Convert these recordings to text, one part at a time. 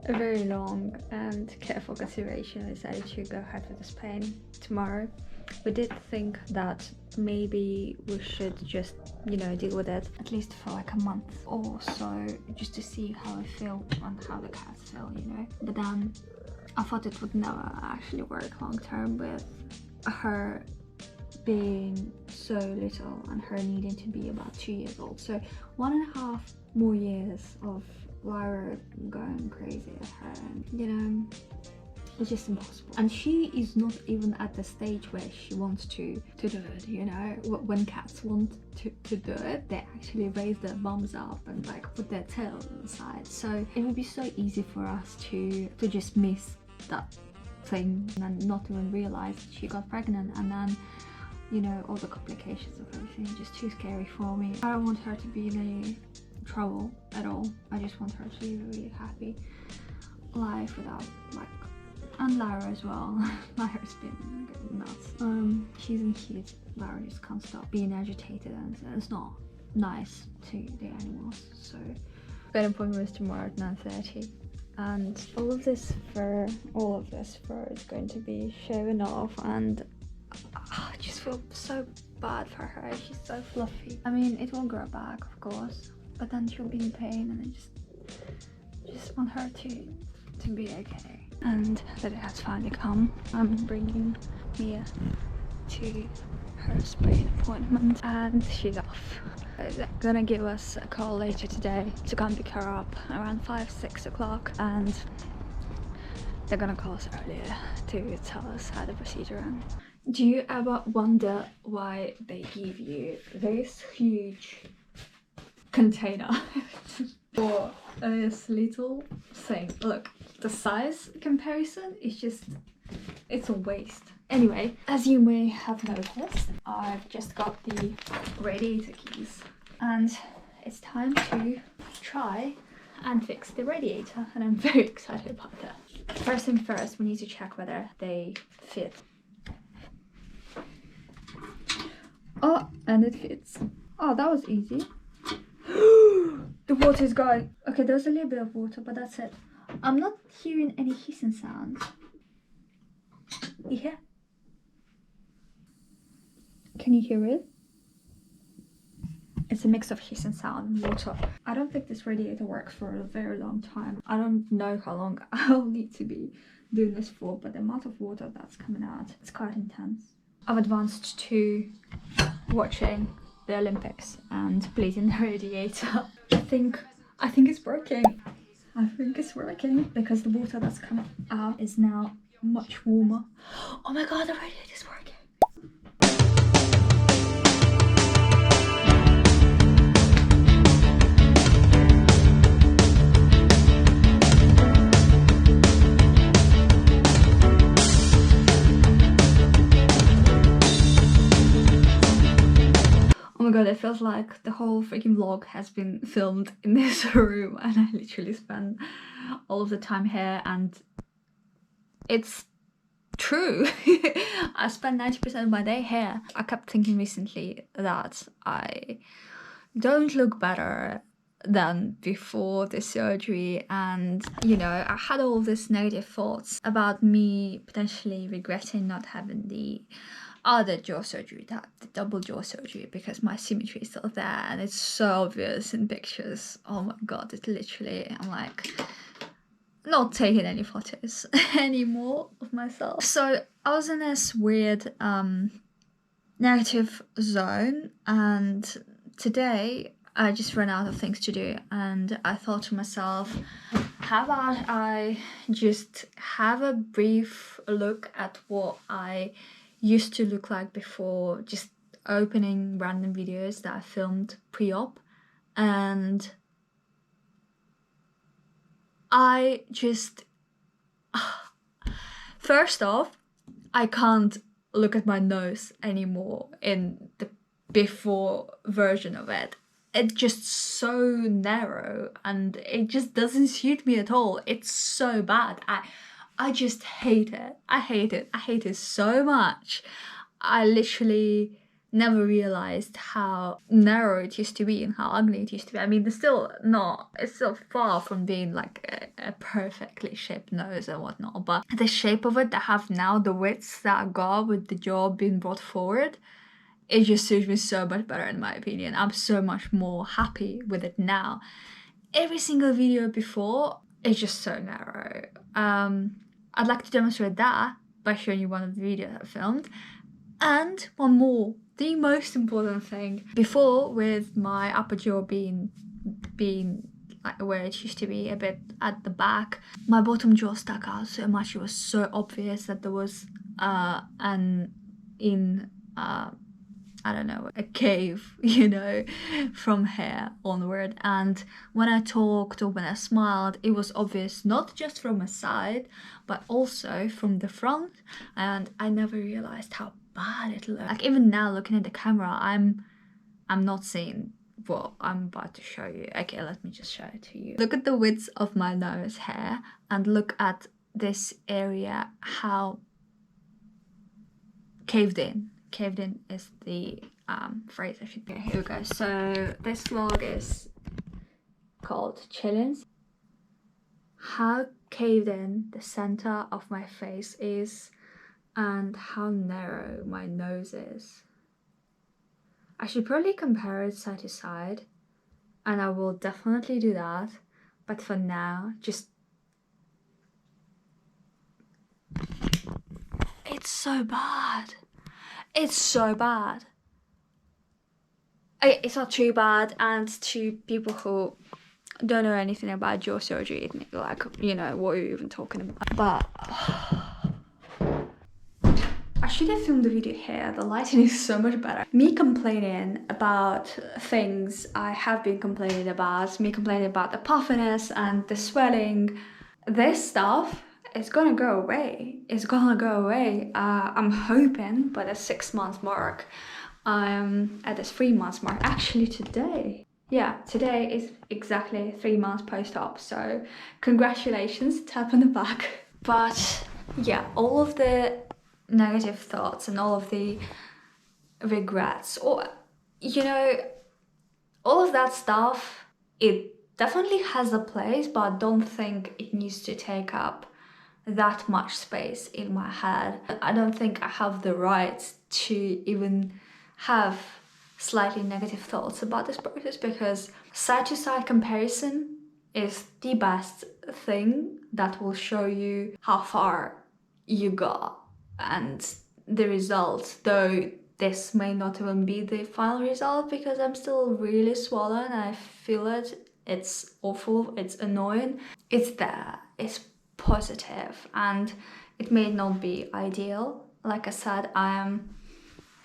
a very long and careful consideration, I decided to go ahead with the spaying tomorrow. We did think that maybe we should just, you know, deal with it at least for like a month or so, just to see how I feel and how the cats feel, you know. But then I thought it would never actually work long term with her being so little and her needing to be about 2 years old. So 1.5 more years of Lyra going crazy at her, and you know, it's just impossible. And she is not even at the stage where she wants to do it, you know. When cats want to do it, they actually raise their bums up and like put their tail on the side. So it would be so easy for us to just miss that thing and not even realize that she got pregnant, and then, you know, all the complications of everything, just too scary for me. I don't want her to be in any trouble at all. I just want her to live a really happy life without like, and Lara as well. Lara's been nuts. She's in heat. Lara just can't stop being agitated, and it's not nice to the animals. So vet appointment was tomorrow at 9:30, and all of this fur is going to be shaven off, and I just feel so bad for her. She's so fluffy. I mean, it will grow back, of course, but then she'll be in pain, and I just want her to be okay. And that it has finally come. I'm bringing Mia to her spaying appointment, and she's off. They're gonna give us a call later today to come pick her up around 5-6 o'clock, and they're gonna call us earlier to tell us how the procedure ends. Do you ever wonder why they give you this huge container for this little thing? Look, the size comparison is just, it's a waste. Anyway, as you may have noticed, I've just got the radiator keys, and it's time to try and fix the radiator, and I'm very excited about that. First thing first, we need to check whether they fit. Oh, and it fits. Oh, that was easy. The water is going. Okay, there's a little bit of water, but that's it. I'm not hearing any hissing sounds. You hear? Can you hear it? It's a mix of hissing sound and water. I don't think this radiator works for a very long time. I don't know how long I'll need to be doing this for, but the amount of water that's coming out, it's quite intense. I've advanced to watching the Olympics and bleeding the radiator. I think it's working. I think it's working because the water that's coming out is now much warmer. Oh my god, the radiator's working. Oh my god, it feels like the whole freaking vlog has been filmed in this room, and I literally spent all of the time here, and it's true. I spent 90% of my day here. I kept thinking recently that I don't look better than before the surgery, and you know, I had all these negative thoughts about me potentially regretting not having the other jaw surgery, the double jaw surgery, because my symmetry is still there, and it's so obvious in pictures. Oh my god, it literally, I'm like not taking any photos anymore of myself. So I was in this weird negative zone, and today I just ran out of things to do, and I thought to myself, how about I just have a brief look at what I used to look like before, just opening random videos that I filmed pre-op. And I just first off, I can't look at my nose anymore in the before version of it. It's just so narrow, and it just doesn't suit me at all. It's so bad. I just hate it. I hate it so much. I literally never realized how narrow it used to be and how ugly it used to be. I mean, it's still far from being like a perfectly shaped nose and whatnot, but the shape of it that I have now, the widths that I got with the jaw being brought forward, it just suits me so much better in my opinion. I'm so much more happy with it now. Every single video before is just so narrow. I'd like to demonstrate that by showing you one of the videos I filmed. And one more, the most important thing. Before, with my upper jaw being like where it used to be, a bit at the back, my bottom jaw stuck out so much. It was so obvious that there was I don't know, a cave, you know, from here onward. And when I talked or when I smiled, it was obvious not just from a side, but also from the front. And I never realized how bad it looked. Like even now looking at the camera, I'm not seeing what I'm about to show you. Okay, let me just show it to you. Look at the width of my nose hair and look at this area, how caved in. Caved in is the phrase I should get. Here we go. So this vlog is called Chillins. How caved in the center of my face is and how narrow my nose is. I should probably compare it side to side, and I will definitely do that, but for now, just... It's so bad. It's so bad. It's not too bad, and to people who don't know anything about jaw surgery, like, you know, what are you even talking about? But I should have filmed the video here. The lighting is so much better. Me complaining about things I have been complaining about, me complaining about the puffiness and the swelling, this stuff is gonna go away. It's gonna go away. I'm hoping by the 6 month mark. I'm at this 3 months mark. Actually today. Yeah, today is exactly 3 months post-op. So congratulations, tap on the back. But yeah, all of the negative thoughts and all of the regrets, or, you know, all of that stuff, it definitely has a place, but I don't think it needs to take up that much space in my head. I don't think I have the right to even have slightly negative thoughts about this process, because side-to-side comparison is the best thing that will show you how far you got and the result, though this may not even be the final result because I'm still really swollen. I feel it. It's awful. It's annoying. It's there. It's positive, and it may not be ideal. Like I said,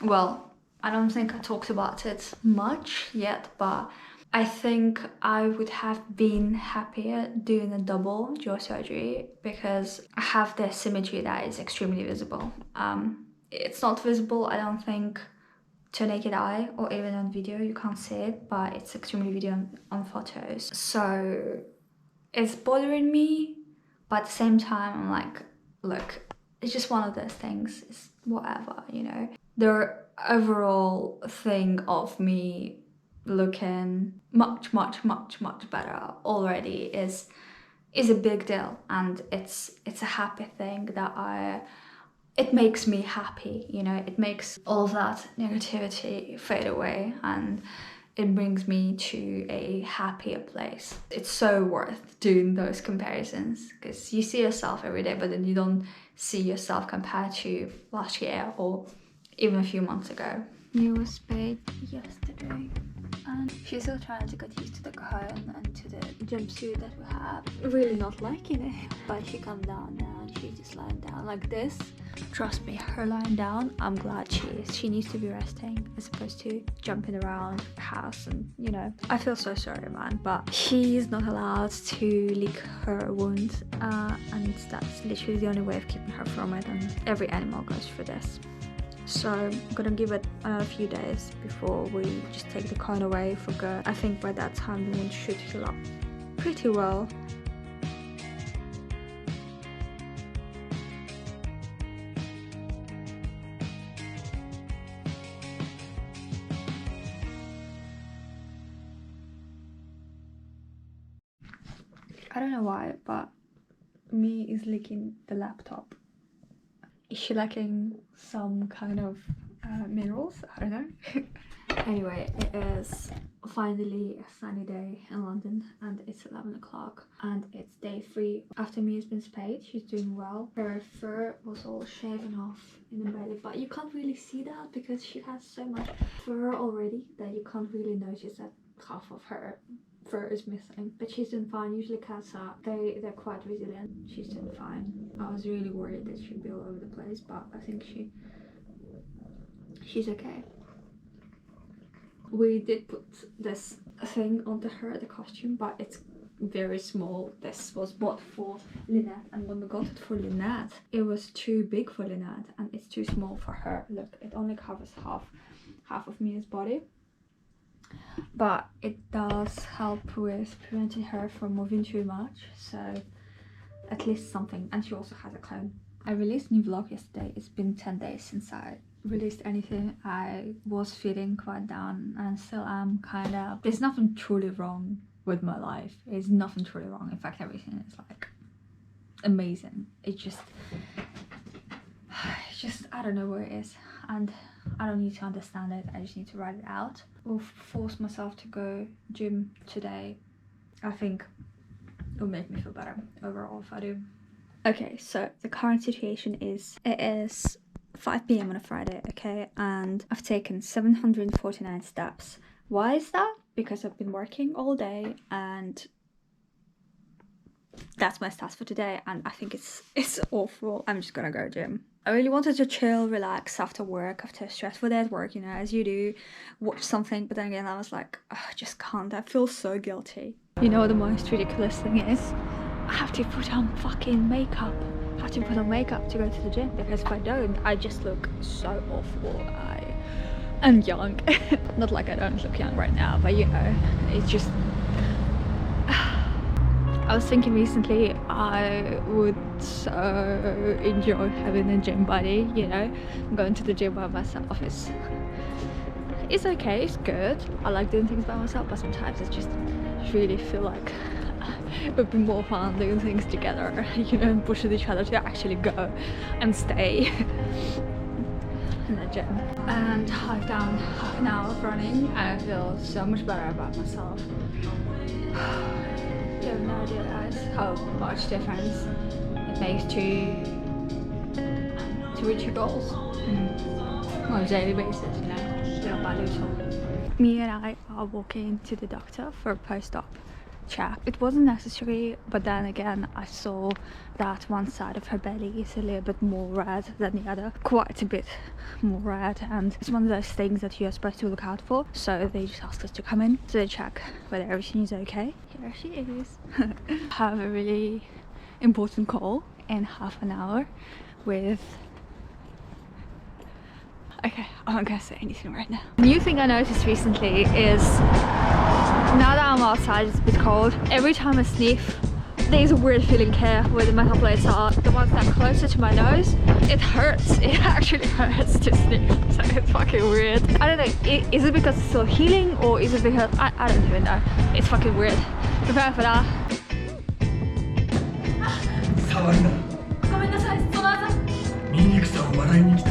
well, I don't think I talked about it much yet, but I think I would have been happier doing a double jaw surgery because I have the symmetry that is extremely visible. It's not visible, I don't think, to a naked eye or even on video. You can't see it, but it's extremely visible on photos. So it's bothering me, but at the same time, I'm like, look, it's just one of those things. It's whatever, you know. The overall thing of me looking much better already is a big deal, and it's a happy thing that it makes me happy, you know. It makes all that negativity fade away and it brings me to a happier place. It's so worth doing those comparisons because you see yourself every day, but then you don't see yourself compared to last year or even a few months ago. You were spayed yesterday, and she's still trying to get used to the cone and to the jumpsuit that we have. Really not liking it, but she calmed down now and she's just lying down like this. Trust me, her lying down, I'm glad she is. She needs to be resting as opposed to jumping around the house, and you know, I feel so sorry, man, but she's not allowed to lick her wound, and that's literally the only way of keeping her from it, and every animal goes through this. So I'm gonna give it a few days before we just take the cone away for good. I think by that time the wound should heal up pretty well. I don't know why, but me is licking the laptop. Is she lacking some kind of minerals? I don't know. Anyway, it is finally a sunny day in London and it's 11 o'clock and it's day 3 after Mia's been spayed. She's doing well. Her fur was all shaven off in the belly, but you can't really see that because she has so much fur already that you can't really notice that half of her fur is missing. But she's doing fine. Usually cats are, they're quite resilient. She's doing fine. I was really worried that she'd be all over the place, but I think she's okay. We did put this thing onto her, the costume, but it's very small. This was bought for Lynette, and when we got it for Lynette, it was too big for Lynette and it's too small for her. Look, it only covers half of Mia's body, but it does help with preventing her from moving too much, so at least something. And she also has a cone. I released a new vlog yesterday. It's been 10 days since I released anything. I was feeling quite down and still am kind of. There's nothing truly wrong with my life. There's nothing truly wrong. In fact, everything is like amazing. It's just I don't know where it is, and I don't need to understand it. I just need to write it out. I'll force myself to go gym today. I think it'll make me feel better overall if I do. Okay, so the current situation is it is 5 p.m. on a Friday, okay, and I've taken 749 steps. Why is that? Because I've been working all day and that's my stats for today, and I think it's awful. I'm just gonna go gym. I really wanted to chill, relax after work, after a stressful day at work, you know, as you do, watch something, but then again I was like, I just can't. I feel so guilty. You know what the most ridiculous thing is? I have to put on fucking makeup. I have to put on makeup to go to the gym, because if I don't, I just look so awful. I am young. Not like I don't look young right now, but you know, it's just... I was thinking recently I would so enjoy having a gym buddy, you know. Going to the gym by myself it's okay, it's good. I like doing things by myself, but sometimes I just really feel like it would be more fun doing things together, you know, and pushing each other to actually go and stay in the gym. And I've done half an hour of running and I feel so much better about myself. You have no idea, guys, how much difference it makes to reach your goals on a daily basis, you know, little by little. Me and I are walking to the doctor for a post-op check. It wasn't necessary, but then again I saw that one side of her belly is a little bit more red than the other, quite a bit more red, and it's one of those things that you're supposed to look out for, so they just asked us to come in to check whether everything is okay. Here she is. Have a really important call in half an hour with... Okay, I'm not gonna say anything right now. New thing I noticed recently is, now that I'm outside, it's a bit cold. Every time I sniff, there's a weird feeling here where the metal plates are. The ones that are closer to my nose, it hurts. It actually hurts to sniff, so it's fucking weird. I don't know, is it because it's still healing, or is it because... I don't even know. It's fucking weird. Prepare for that. Sorry. ごめんなさい、その後。醜さを笑いに来た。